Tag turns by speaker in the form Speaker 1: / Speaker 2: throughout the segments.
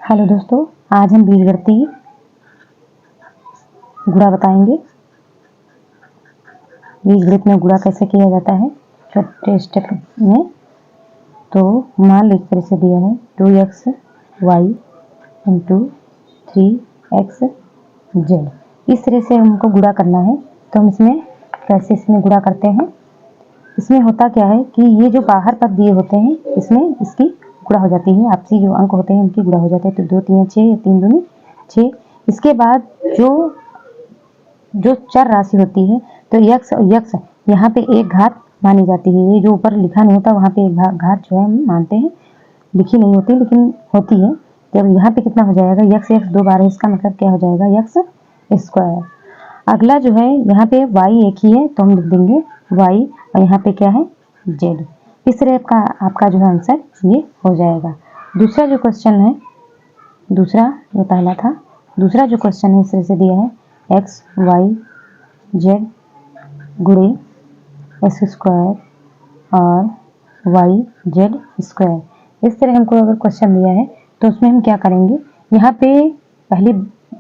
Speaker 1: Hello दोस्तों, आज हम बीजगणित गुणा बताएंगे। बीजगणित में गुणा कैसे किया जाता है छोटे स्टेप में। तो मान लो इस तरह से दिया है 2x y into 3x z। इस तरह से हमको गुणा करना है। तो हम इसमें गुणा करते हैं। इसमें होता क्या है कि ये जो बाहर पद दिए होते हैं इसमें इसकी गुणा हो जाती है। आपसी जो अंक होते हैं उनकी गुणा हो जाते हैं। तो 2 3 6, 3 दूनी 6। इसके बाद जो चर राशि होती है तो यक्स और यक्स यहाँ पे एक घात मानी जाती है। ये जो ऊपर लिखा नहीं होता वहाँ पे एक घात जो है हम मानते हैं, लिखी नहीं होती लेकिन होती है। जब यहाँ पे कितना हो जाएगा, यक्स यक्स 2 बार है, इसका मतलब क्या हो जाएगा, यक्स स्क्वायर। अगला जो है यहाँ पे y एक ही है तो हम लिख देंगे y और यहाँ पे क्या है z। इस तरह आपका जो है आंसर ये हो जाएगा। दूसरा जो क्वेश्चन है, ये पहला था। दूसरा जो क्वेश्चन है इस तरह से दिया है x y z गुणे x स्क्वायर और y z स्क्वायर। इस तरह हमको अगर क्वेश्चन दिया है तो उसमें हम क्या करेंगे, यहाँ पे पहले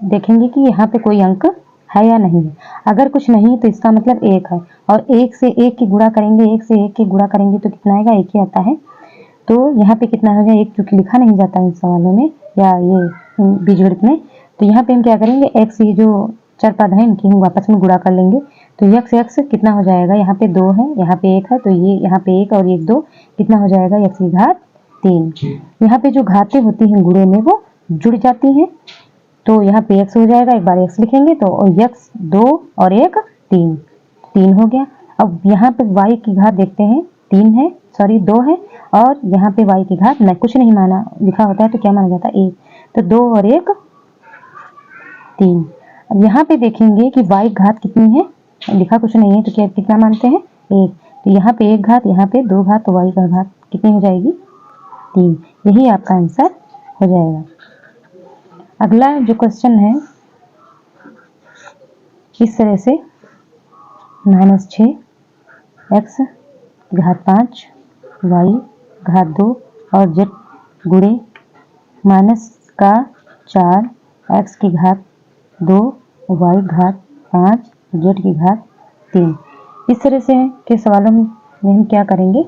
Speaker 1: देखेंगे कि यहाँ पे कोई अंक है या नहीं है। अगर कुछ नहीं तो इसका मतलब 1 है और 1 से 1 की गुणा करेंगे, 1 से 1 की गुणा करेंगे तो कितना आएगा, 1 ही आता है। तो यहाँ पे कितना हो जाए, 1 चूंकि लिखा नहीं जाता इन सवालों में या ये बीजगणित में, तो यहाँ पे हम क्या करेंगे, x ये जो चर पद है इनकी हम आपस में गुणा कर लेंगे। तो यक्स यक्स कितना हो जाएगा, यहाँ पे 2 है, यहाँ पे 1 है, तो ये यहाँ पे 1 और 1 2 कितना हो जाएगा, x की घात 3। यहाँ पे जो घातें होती हैं गुणे में वो जुड़ जाती हैं। तो यहाँ पे x हो जाएगा, एक बार x लिखेंगे तो x 2 और 1 3 हो गया। अब यहाँ पे y की घात देखते हैं, 3 है, सॉरी 2 है, और यहाँ पे y की घात मैं कुछ नहीं माना लिखा होता है तो क्या माना जाता है, 1। तो 2 और 1 3। अब यहाँ पे देखेंगे कि y घात कितनी है, लिखा कुछ नहीं है तो क्या कितना मानते हैं, 1। तो यहाँ पे 1 घात, यहाँ पे 2 घात, तो y का घात कितनी हो जाएगी, 3। यही आपका आंसर हो जाएगा। अगला जो क्वेश्चन है इस तरह से -6 x घात 5 y घात 2 और z गुणे -4 x की घात 2 y घात 5 z की घात 3। इस तरह से के सवालों में हम क्या करेंगे,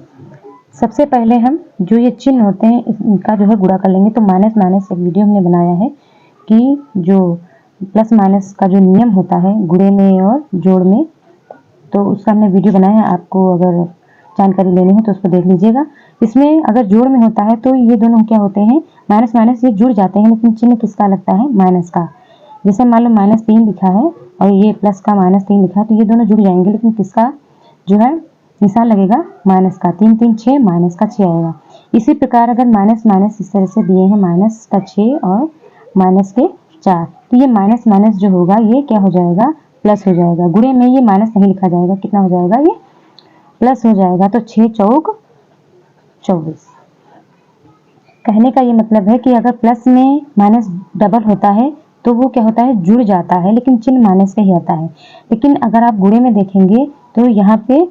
Speaker 1: सबसे पहले हम जो ये चिन्ह होते हैं इनका जो है गुणा कर लेंगे। तो माइनस माइनस एक वीडियो हमने बनाया है कि जो प्लस माइनस का जो नियम होता है गुणे में और जोड़ में, तो उसका हमने वीडियो बनाया है। आपको अगर जानकारी लेनी हो तो उसको देख लीजिएगा। इसमें अगर जोड़ में होता है तो ये दोनों क्या होते हैं, माइनस माइनस ये जुड़ जाते हैं, लेकिन चिन्ह किसका लगता है, माइनस का। जैसे मान लो -3 लिखा है और ये प्लस का -3 लिखा है तो ये दोनों जुड़ जाएंगे, लेकिन किसका जो है निशान लगेगा, माइनस का। 3 3 6 माइनस का 6 आएगा। इसी प्रकार अगर माइनस माइनस इस तरह से दिए हैं, माइनस का 6 और माइनस के 4, तो ये माइनस माइनस जो होगा ये क्या हो जाएगा, प्लस हो जाएगा। गुणे में ये माइनस नहीं लिखा जाएगा, कितना हो जाएगा, ये प्लस हो जाएगा। तो 6 चौक 24। कहने का ये मतलब है कि अगर प्लस में माइनस डबल होता है तो वो क्या होता है, जुड़ जाता है, लेकिन चिन्ह माइनस का ही आता है। लेकिन अगर आप गुणे में देखेंगे तो यहाँ पे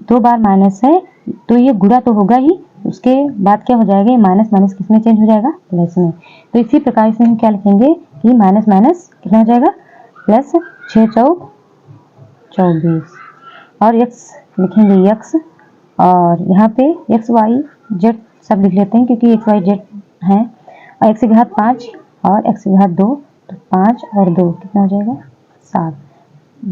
Speaker 1: 2 बार माइनस है तो ये गुणा तो होगा ही, उसके बाद क्या हो जाएगा, ये माइनस माइनस किस में चेंज हो जाएगा, प्लस में। तो इसी प्रकार से हम क्या लिखेंगे कि माइनस माइनस कितना हो जाएगा, प्लस 6 चौक 24। और x लिखेंगे x, और यहाँ पे x y z सब लिख लेते हैं क्योंकि x y z है। और x की घात 5 और x की घात 2, तो 5 और 2 कितना हो जाएगा, 7।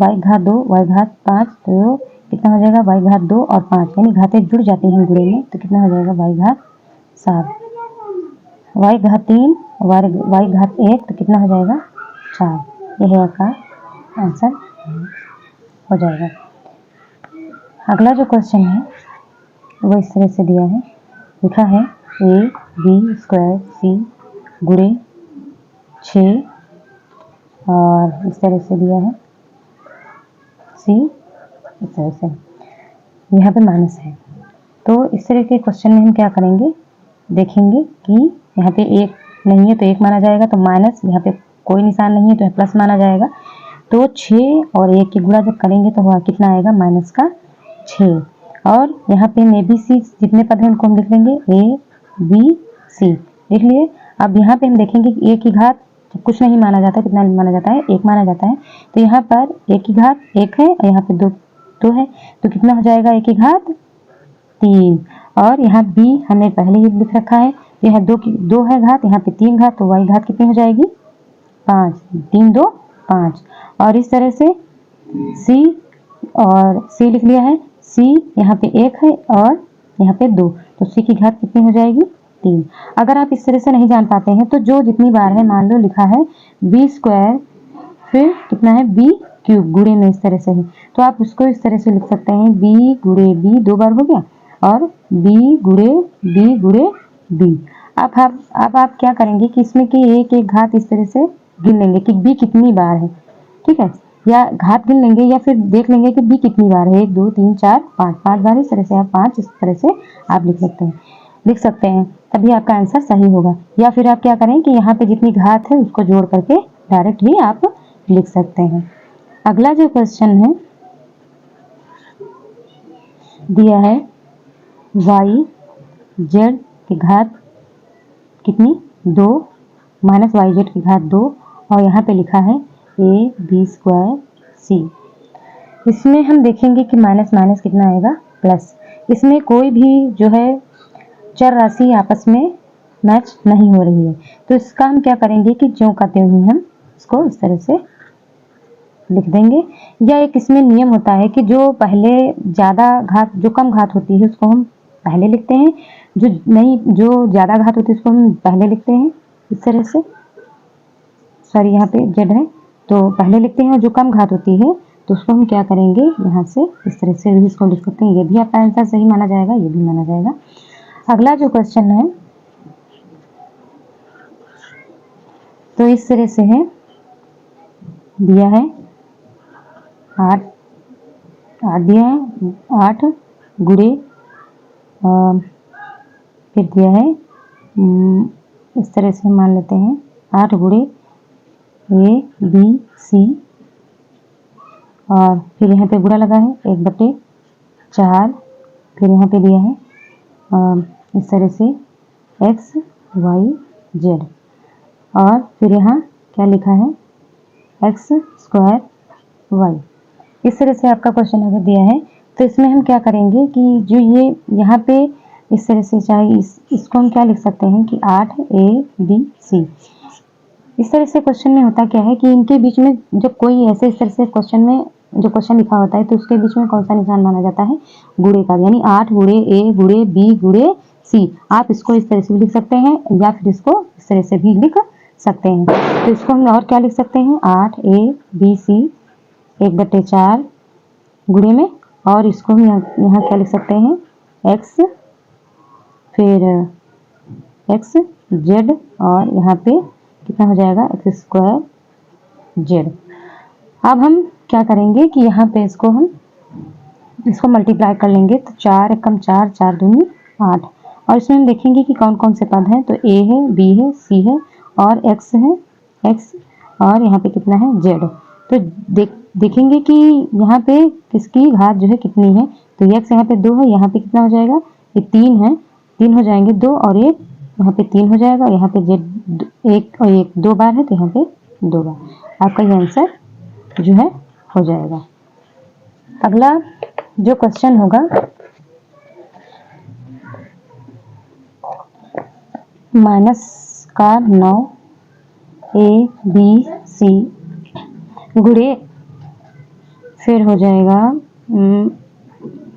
Speaker 1: y घात 2 y घात 5, तो कितना हो जाएगा, y घात 2 और 5, यानी घातें जुड़ जाती हैं गुणे में, तो कितना हो जाएगा, y घात 7। y घात 3 y घात 1, तो कितना हो जाएगा, 4। यह आपका आंसर हो जाएगा। अगला जो क्वेश्चन है वो इस तरह से दिया है, लिखा है ab स्क्वायर c गुणे 6, और इस तरह से दिया है c, इस तरह से यहाँ पे माइनस है। तो इस तरह के क्वेश्चन में हम क्या करेंगे, देखेंगे कि यहाँ पे 1 नहीं है तो 1 माना जाएगा, तो माइनस, यहाँ पे कोई निशान नहीं है तो प्लस माना जाएगा। तो 6 और 1 की गुणा जब करेंगे तो वह कितना आएगा, माइनस का 6। और यहाँ पे ए बी सी जितने पद हैं उनको हम लिख लेंगे, ए बी सी लिख लिए। अब यहाँ पे हम देखेंगे कि a की घात कुछ नहीं माना जाता, कितना माना जाता है, 1 माना जाता है। तो यहाँ पर a की घात 1 है और यहाँ पे 2 है, तो कितना हो जाएगा a की घात 3। और यहाँ b हमने पहले ही लिख रखा है, तो यहाँ 2 है घात, यहाँ पे 3 घात, तो y घात कितनी हो जाएगी 5, 3 2 5। और इस तरह से c और c लिख लिया है, c यहाँ पे 1 है और यहाँ पे 2, तो c की घात कितनी हो जाएगी 3। अगर आप इस तरह से नहीं जान पाते हैं तो जो जितनी बार है, मान लो लिखा है b², फिर कितना है b³ गुणे में इस तरह से है, तो आप उसको इस तरह से लिख सकते हैं b गुणे b 2 बार हो गया और b गुणे b। अब आप क्या करेंगे कि इसमें कि एक घात इस तरह से गिन लेंगे कि b कितनी बार है, ठीक है, या घात गिन लेंगे या फिर देख लेंगे कि b कितनी बार है, 1 2 3 4 5 बार, इस तरह से आप 5 इस तरह से आप लिख सकते हैं, तभी आपका आंसर सही होगा। या फिर आप क्या करें कि यहाँ पे जितनी घात है उसको जोड़ करके डायरेक्ट ही आप लिख सकते हैं। अगला जो क्वेश्चन है दिया है yz की घात कितनी 2 माइनस yz की घात 2 और यहाँ पे लिखा है ab²c। इसमें हम देखेंगे कि माइनस माइनस कितना आएगा प्लस। इसमें कोई भी जो है चर राशि आपस में मैच नहीं हो रही है, तो इसका हम क्या करेंगे कि ज्यों का त्यों ही हम इसको इस तरह से लिख देंगे। या एक इसमें नियम होता है कि जो पहले ज़्यादा घात, जो कम घात होती है उसको हम पहले लिखते हैं, जो ज़्यादा घात होती है उसको हम पहले लिखते हैं इस तरह से। सॉरी, यहाँ पे जेड है तो पहले लिखते हैं, और जो कम घात होती है तो उसको हम क्या करेंगे यहाँ से इस तरह से भी इसको लिख सकते हैं। ये भी आपका आंसर सही माना जाएगा, ये भी माना जाएगा। अगला जो क्वेश्चन है तो इस तरह से है, दिया है 8 दिया है 8 गुणे फिर दिया है इस तरह से मान लेते हैं 8 गुणे ABC और फिर यहाँ पे गुणा लगा है 1/4, फिर यहाँ पे दिया है इस तरह से x y z और फिर यहाँ क्या लिखा है x² y। इस तरह से आपका क्वेश्चन अगर दिया है तो इसमें हम क्या करेंगे कि जो ये यहाँ पे इस तरह से, चाहे इसको हम क्या लिख सकते हैं कि 8ABC। इस तरह से क्वेश्चन में होता क्या है कि इनके बीच में जब कोई ऐसे इस तरह से क्वेश्चन में जो क्वेश्चन लिखा होता है तो उसके बीच में कौन सा निशान माना जाता है, गुणे का, यानी 8 गुणे a गुणे b गुणे c। आप इसको इस तरह से भी लिख सकते हैं या फिर इसको इस तरह से भी लिख सकते हैं। तो इसको हम और क्या लिख सकते हैं 8ABC 1/4 गुणे में, और इसको हम यहाँ क्या लिख सकते हैं x फिर x z और यहाँ पे कितना हो जाएगा x² z। अब हम क्या करेंगे कि यहाँ पे इसको मल्टीप्लाई कर लेंगे, तो 4 एकम 4 4 दूनी 8, और इसमें हम देखेंगे कि कौन कौन से पद हैं, तो a है, b है, c है और x है, x और यहाँ पे कितना है z। तो देखेंगे कि यहाँ पे किसकी घात जो है कितनी है, तो x यहाँ पे 2 है, यहाँ पे कितना हो जाएगा, ये 3 है, 3 हो जाएंगे 2 और 1 यहाँ पे 3 हो जाएगा, यहाँ पे z 1 और 1 2 बार है तो यहाँ पे 2 बार। आपका ये आंसर जो है हो जाएगा। अगला जो क्वेश्चन होगा -9 ABC गुणे फिर हो जाएगा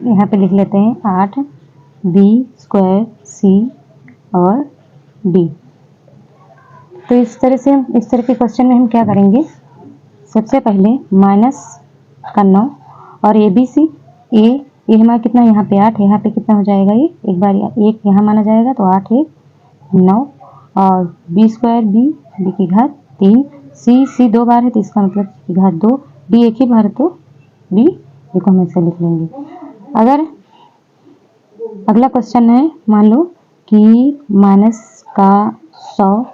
Speaker 1: यहाँ पे लिख लेते हैं 8B² C और D। तो इस तरह के क्वेश्चन में हम क्या करेंगे, सबसे पहले -9 और ABC ये हमारा कितना, यहाँ पे 8, यहाँ पे कितना हो जाएगा, ये एक बार 1 यहाँ माना जाएगा तो 8 1 9 और B² B की घात 3, C 2 बार है तो इसका मतलब की घात 2, D एक ही बार है तो D देखो हम ऐसे लिख लेंगे। अगर अगला क्वेश्चन है, मान लो कि -100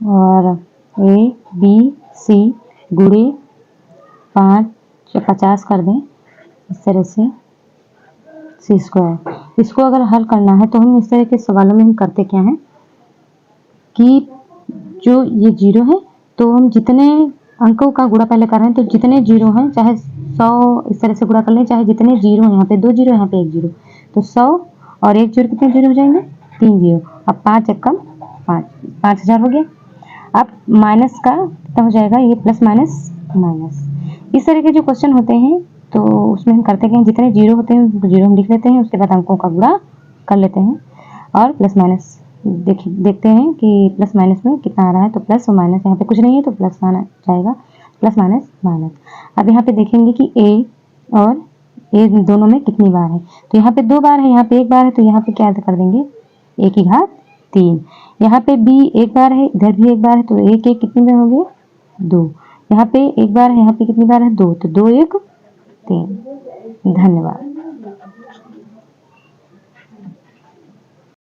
Speaker 1: और ABC गुणे 50 कर दें इस तरह से C²। इसको अगर हल करना है तो हम इस तरह के सवालों में हम करते क्या हैं कि जो ये 0 है तो हम जितने अंकों का गुणा पहले कर रहे हैं, तो जितने 0 हैं चाहे 100 इस तरह से गुणा कर लें, चाहे जितने 0 हैं, यहाँ पे 2 0 यहाँ पे 1 0, तो 100 और 1 0 कितने 0 हो जाएंगे? 3 0। अब 5 एकम 5, 5000 हो गया। अब माइनस का कितना हो जाएगा? ये प्लस माइनस माइनस। इस तरह के जो क्वेश्चन होते हैं तो उसमें हम करते हैं जितने 0 होते हैं 0 हम लिख लेते हैं, उसके बाद अंकों का गुणा कर लेते हैं और प्लस माइनस देखते हैं कि प्लस माइनस में कितना आ रहा है। तो प्लस और माइनस, यहाँ पे कुछ नहीं है तो प्लस आना जाएगा, प्लस माइनस माइनस। अब यहाँ पे देखेंगे कि ए और ए दोनों में कितनी बार है, तो यहाँ पे 2 बार है, यहाँ पे 1 बार है, तो यहाँ पे क्या कर देंगे? a की घात 3। यहाँ पे b 1 बार है, इधर भी 1 बार है, तो 1 1 कितनी बार हो गए? 2। यहाँ पे 1 बार है, यहाँ पे कितनी बार है? 2, तो 2 1 3। धन्यवाद।